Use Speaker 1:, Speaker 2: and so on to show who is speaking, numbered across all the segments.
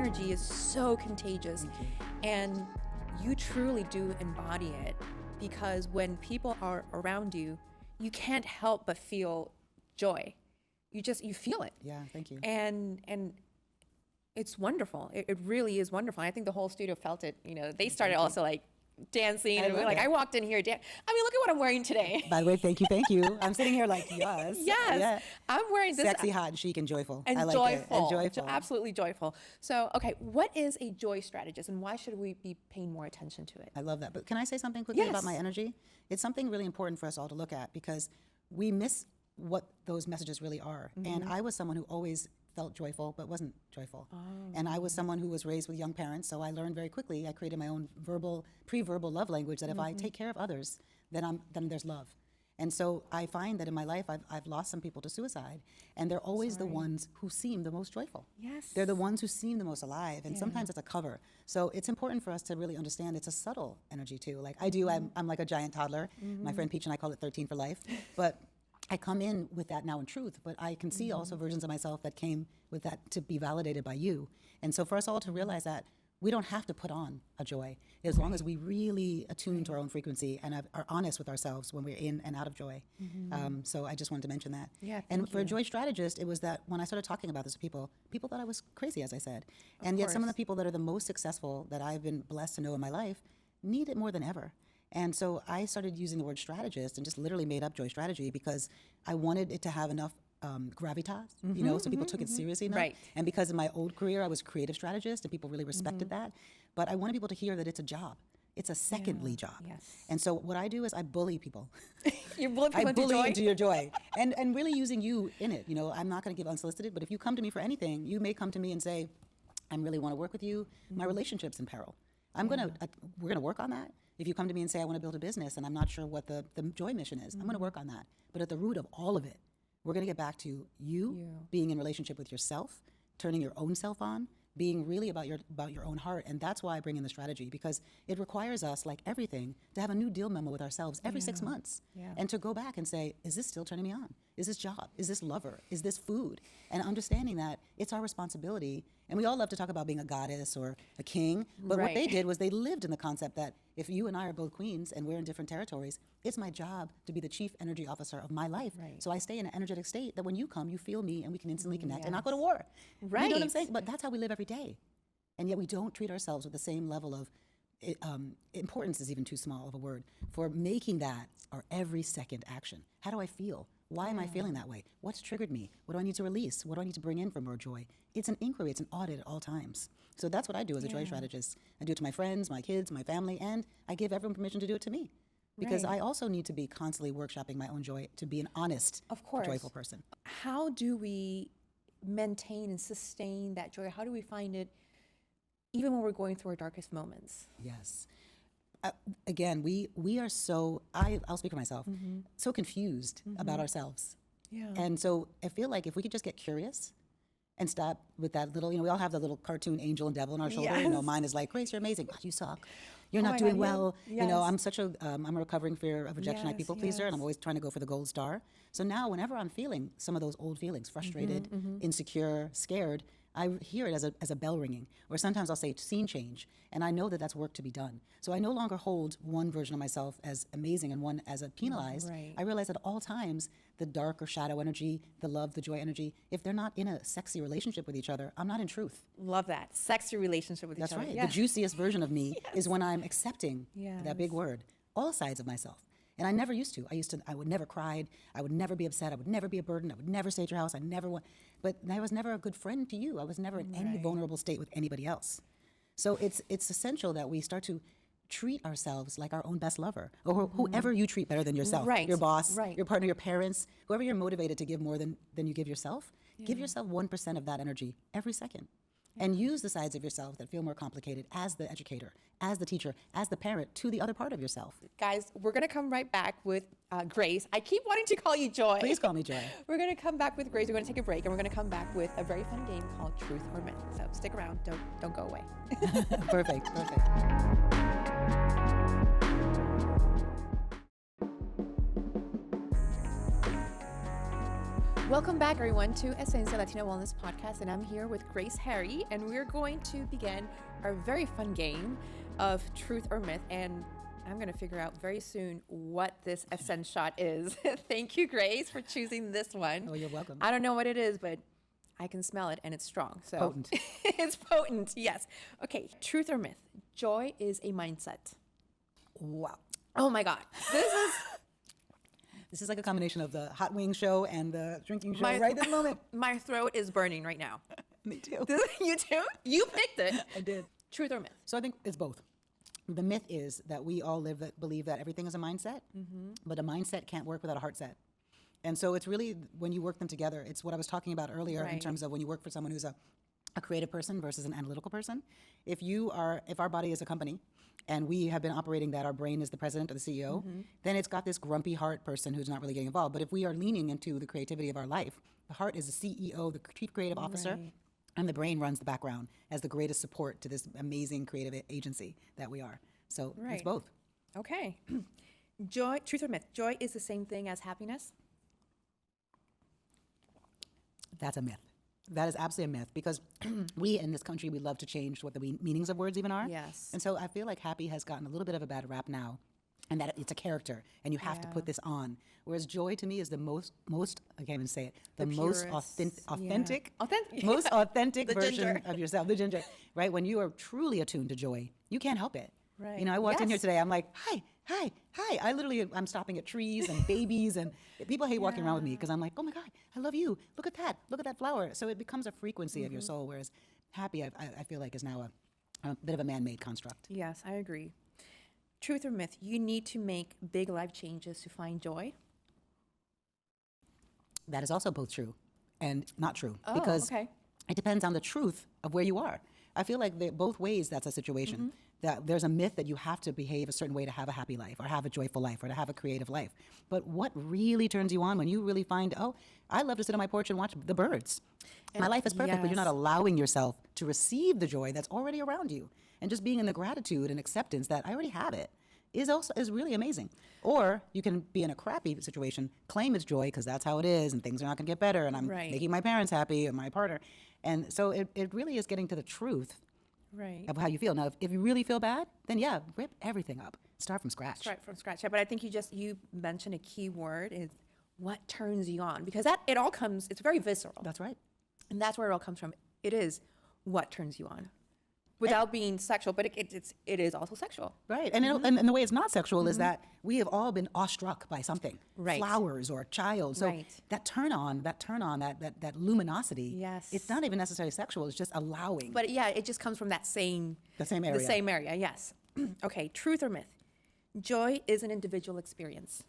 Speaker 1: energy is so contagious. And you truly do embody it, because when people are around you, you can't help but feel joy. You feel it.
Speaker 2: Yeah, thank you.
Speaker 1: And it's wonderful. It really is wonderful. I think the whole studio felt it. You know, they started also like dancing, and we're like, I walked in here. I mean, look at what I'm wearing today.
Speaker 2: By the way, thank you. I'm sitting here like, yes.
Speaker 1: Yes, yeah. I'm wearing this.
Speaker 2: Sexy, hot, and chic, and joyful.
Speaker 1: And
Speaker 2: I like
Speaker 1: joyful.
Speaker 2: It. And joyful.
Speaker 1: Absolutely joyful. So, okay, what is a joy strategist, and why should we be paying more attention to it?
Speaker 2: I love that. But can I say something quickly about my energy? It's something really important for us all to look at, because we miss what those messages really are. And I was someone who always felt joyful but wasn't joyful. And I was someone who was raised with young parents, so I learned very quickly. I created my own pre-verbal love language, that if I take care of others, then there's love. And so I find that in my life, I've lost some people to suicide, and they're always the ones who seem the most joyful.
Speaker 1: Yes.
Speaker 2: They're the ones who seem the most alive, and sometimes it's a cover. So it's important for us to really understand it's a subtle energy too. Like I'm like a giant toddler. My friend Peach and I call it 13 for life. But I come in with that now in truth, but I can see also versions of myself that came with that to be validated by you. And so for us all to realize that we don't have to put on a joy, as long as we really attune to our own frequency and are honest with ourselves when we're in and out of joy. So I just wanted to mention that.
Speaker 1: Yeah,
Speaker 2: and for a joy strategist, it was that when I started talking about this to people thought I was crazy, as I said. And yet some of the people that are the most successful that I've been blessed to know in my life need it more than ever. And so I started using the word strategist and just literally made up joy strategy, because I wanted it to have enough gravitas, you know, so people took it seriously enough.
Speaker 1: Right.
Speaker 2: And because in my old career, I was a creative strategist and people really respected that. But I wanted people to hear that it's a job. It's a secondly job.
Speaker 1: Yes.
Speaker 2: And so what I do is I bully people.
Speaker 1: You bully people
Speaker 2: I bully
Speaker 1: into joy?
Speaker 2: into your joy. And really using you in it. You know, I'm not going to give unsolicited, but if you come to me for anything, you may come to me and say, I really want to work with you. My relationship's in peril. we're going to work on that. If you come to me and say, I want to build a business and I'm not sure what the joy mission is, I'm going to work on that. But at the root of all of it, we're going to get back to you being in relationship with yourself, turning your own self on, being really about your own heart. And that's why I bring in the strategy, because it requires us, like everything, to have a new deal memo with ourselves every 6 months. And to go back and say, is this still turning me on? Is this job? Is this lover? Is this food? And understanding that it's our responsibility. And we all love to talk about being a goddess or a king, but what they did was they lived in the concept that if you and I are both queens and we're in different territories, it's my job to be the chief energy officer of my life. So I stay in an energetic state that when you come, you feel me and we can instantly connect and not go to war. You know what I'm saying? But that's how we live every day. And yet we don't treat ourselves with the same level of importance is even too small of a word for making that our every second action. How do I feel? Why am I feeling that way? What's triggered me? What do I need to release? What do I need to bring in for more joy? It's an inquiry, it's an audit at all times. So that's what I do as a joy strategist. I do it to my friends, my kids, my family, and I give everyone permission to do it to me. Because I also need to be constantly workshopping my own joy to be an honest, joyful person.
Speaker 1: How do we maintain and sustain that joy? How do we find it even when we're going through our darkest moments?
Speaker 2: Yes. Again, we are so, I'll speak for myself, so confused about ourselves. And so I feel like if we could just get curious and stop with that little, we all have that little cartoon angel and devil on our shoulder. Mine is like, Grace, you're amazing. God, you suck. You're not doing well. I'm such a, I'm a recovering fear of rejection, like people pleaser, and I'm always trying to go for the gold star. So now whenever I'm feeling some of those old feelings, frustrated, insecure, scared, I hear it as a bell ringing, or sometimes I'll say scene change, and I know that that's work to be done. So I no longer hold one version of myself as amazing and one as a penalized. I realize at all times, the dark or shadow energy, the love, the joy energy, if they're not in a sexy relationship with each other, I'm not in truth.
Speaker 1: Love that. Sexy relationship with each other.
Speaker 2: That's right. The juiciest version of me is when I'm accepting that big word, all sides of myself. And I never used to. I would never cry. I would never be upset. I would never be a burden. I would never stay at your house. But I was never a good friend to you. I was never in any vulnerable state with anybody else. So it's essential that we start to treat ourselves like our own best lover, or whoever you treat better than yourself. Your boss, your partner, your parents, whoever you're motivated to give more than you give yourself. Give yourself 1% of that energy every second. And use the sides of yourself that feel more complicated as the educator, as the teacher, as the parent to the other part of yourself.
Speaker 1: Guys, we're going to come right back with Grace. I keep wanting to call you Joy.
Speaker 2: Please call me Joy.
Speaker 1: We're going to come back with Grace. We're going to take a break, and we're going to come back with a very fun game called Truth or Myth. So stick around. Don't go away.
Speaker 2: Perfect.
Speaker 1: Welcome back, everyone, to Esencia Latina Wellness Podcast, and I'm here with Grace Harry, and we're going to begin our very fun game of Truth or Myth, and I'm going to figure out very soon what this Esencia shot is. Thank you, Grace, for choosing this one.
Speaker 2: Oh, you're welcome.
Speaker 1: I don't know what it is, but I can smell it, and it's strong. So
Speaker 2: Potent.
Speaker 1: It's potent, yes. Okay, truth or myth? Joy is a mindset.
Speaker 2: Wow.
Speaker 1: Oh my God,
Speaker 2: This is like a combination of the hot wing show and the drinking show
Speaker 1: My-
Speaker 2: right this moment.
Speaker 1: my throat is burning right now.
Speaker 2: Me too.
Speaker 1: You too? You picked it.
Speaker 2: I did.
Speaker 1: Truth or myth?
Speaker 2: So I think it's both. The myth is that we all believe that everything is a mindset, but a mindset can't work without a heart set. And so it's really when you work them together, it's what I was talking about earlier in
Speaker 1: Right.
Speaker 2: terms of when you work for someone who's a creative person versus an analytical person. If our body is a company and we have been operating that our brain is the president or the CEO, then it's got this grumpy heart person who's not really getting involved. But if we are leaning into the creativity of our life, the heart is the CEO, the chief creative officer,
Speaker 1: Right.
Speaker 2: and the brain runs the background as the greatest support to this amazing creative agency that we are. So it's
Speaker 1: Right.
Speaker 2: both.
Speaker 1: Okay. Joy, truth or myth? Joy is the same thing as happiness?
Speaker 2: That's a myth. That is absolutely a myth because we in this country, we love to change what the meanings of words even are.
Speaker 1: Yes.
Speaker 2: And so I feel like happy has gotten a little bit of a bad rap now and that it's a character and you have to put this on. Whereas joy to me is the most I can't even say it, the most
Speaker 1: purest.
Speaker 2: authentic,
Speaker 1: Authentic.
Speaker 2: most authentic
Speaker 1: The
Speaker 2: version
Speaker 1: ginger.
Speaker 2: of yourself, the ginger, right? When you are truly attuned to joy, you can't help it.
Speaker 1: Right.
Speaker 2: You know, I walked in here
Speaker 1: Yes.
Speaker 2: today, I'm like, hi. I'm stopping at trees and babies and people hate walking around with me because I'm like, oh my God, I love you. Look at that flower. So it becomes a frequency of your soul, whereas happy, I feel like is now a bit of a man-made construct.
Speaker 1: Yes, I agree. Truth or myth? You need to make big life changes to find joy?
Speaker 2: That is also both true and not true
Speaker 1: Oh,
Speaker 2: because
Speaker 1: okay.
Speaker 2: it depends on the truth of where you are. I feel like both ways that's a situation. That there's a myth that you have to behave a certain way to have a happy life or have a joyful life or to have a creative life. But what really turns you on when you really find, oh, I love to sit on my porch and watch the birds. My life is perfect, but you're not
Speaker 1: yes.
Speaker 2: allowing yourself to receive the joy that's already around you. And just being in the gratitude and acceptance that I already have it is really amazing. Or you can be in a crappy situation, claim it's joy because that's how it is and things are not going to get better and I'm
Speaker 1: Right.
Speaker 2: making my parents happy or my partner. And so it really is getting to the truth
Speaker 1: Right.
Speaker 2: of how you feel. Now, if you really feel bad, then yeah, rip everything up. Start from scratch.
Speaker 1: Start from scratch. Yeah, but I think you mentioned a key word is what turns you on, because it all comes, it's very visceral.
Speaker 2: That's right.
Speaker 1: And that's where it all comes from. It is what turns you on without being sexual, but it is also sexual.
Speaker 2: Right. And, and the way it's not sexual is that we have all been awestruck by something.
Speaker 1: Right.
Speaker 2: Flowers or a child. So
Speaker 1: Right.
Speaker 2: that turn on, that luminosity,
Speaker 1: Yes.
Speaker 2: it's not even necessarily sexual. It's just allowing.
Speaker 1: But yeah, it just comes from that same
Speaker 2: The same area.
Speaker 1: The same area, yes. Okay, truth or myth? Joy is an individual experience.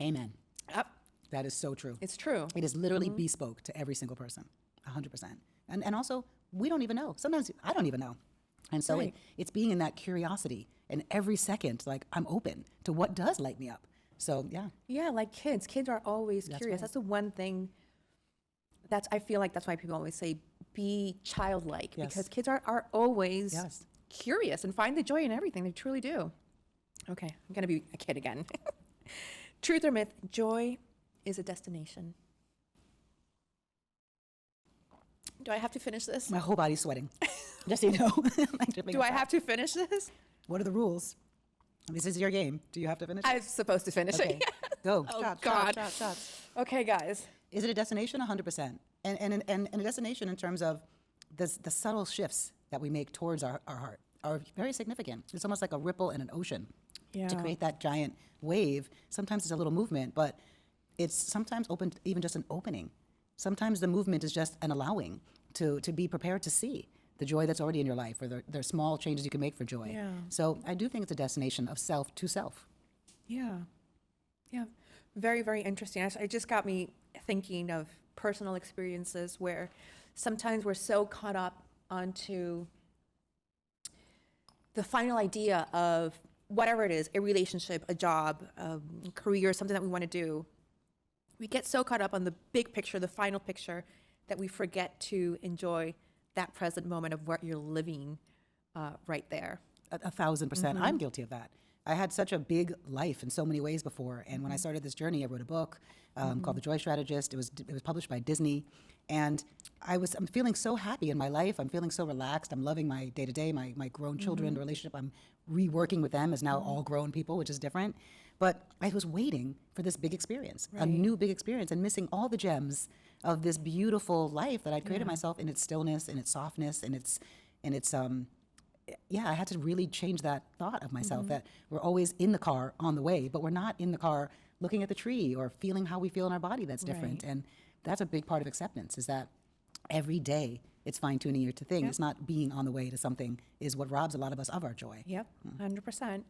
Speaker 2: Amen.
Speaker 1: Yep,
Speaker 2: That is so true.
Speaker 1: it's true.
Speaker 2: It is literally bespoke to every single person, 100%. And also, we don't even know. Sometimes I don't even know. And so
Speaker 1: Right.
Speaker 2: it's being in that curiosity. And every second, like, I'm open to what does light me up. So, yeah.
Speaker 1: Yeah, like kids. Kids are always
Speaker 2: That's
Speaker 1: curious.
Speaker 2: right.
Speaker 1: That's the one thing I feel like that's why people always say be childlike,
Speaker 2: Yes.
Speaker 1: because kids are always
Speaker 2: Yes.
Speaker 1: curious and find the joy in everything. They truly do. Okay, I'm going to be a kid again. Truth or myth? Joy is a destination. Do I have to finish this?
Speaker 2: My whole body's sweating. Just so you know.
Speaker 1: Do I have to finish this?
Speaker 2: What are the rules? This is your game. Do you have to finish?
Speaker 1: I was supposed to finish
Speaker 2: Okay.
Speaker 1: it.
Speaker 2: Go.
Speaker 1: Oh,
Speaker 2: Shots,
Speaker 1: God.
Speaker 2: shots, shots, shots.
Speaker 1: Okay, guys.
Speaker 2: Is it a destination? 100%. And a destination in terms of the subtle shifts that we make towards our heart are very significant. It's almost like a ripple in an ocean.
Speaker 1: Yeah.
Speaker 2: To create that giant wave, sometimes it's a little movement, but it's sometimes even just an opening. Sometimes the movement is just an allowing to be prepared to see the joy that's already in your life, or the small changes you can make for joy.
Speaker 1: Yeah.
Speaker 2: So I do think it's a destination of self to self.
Speaker 1: Yeah. Yeah. Very, very interesting. It just got me thinking of personal experiences where sometimes we're so caught up onto the final idea of whatever it is, a relationship, a job, a career, something that we want to do. We get so caught up on the big picture, the final picture, that we forget to enjoy that present moment of what you're living right there.
Speaker 2: 1,000%. I'm guilty of that. I had such a big life in so many ways before. And when I started this journey, I wrote a book called The Joy Strategist. It was published by Disney. And I'm feeling so happy in my life. I'm feeling so relaxed. I'm loving my day to day, my grown children, the relationship I'm reworking with them is now all grown people, which is different. But I was waiting for this big experience, a new big experience, and missing all the gems of this beautiful life that I'd created myself in its stillness, in its softness, in its I had to really change that thought of myself that we're always in the car on the way, but we're not in the car looking at the tree or feeling how we feel in our body that's different. And that's a big part of acceptance, is that every day it's fine-tuning your thing. It's not being on the way to something is what robs a lot of us of our joy.
Speaker 1: Yep, 100%.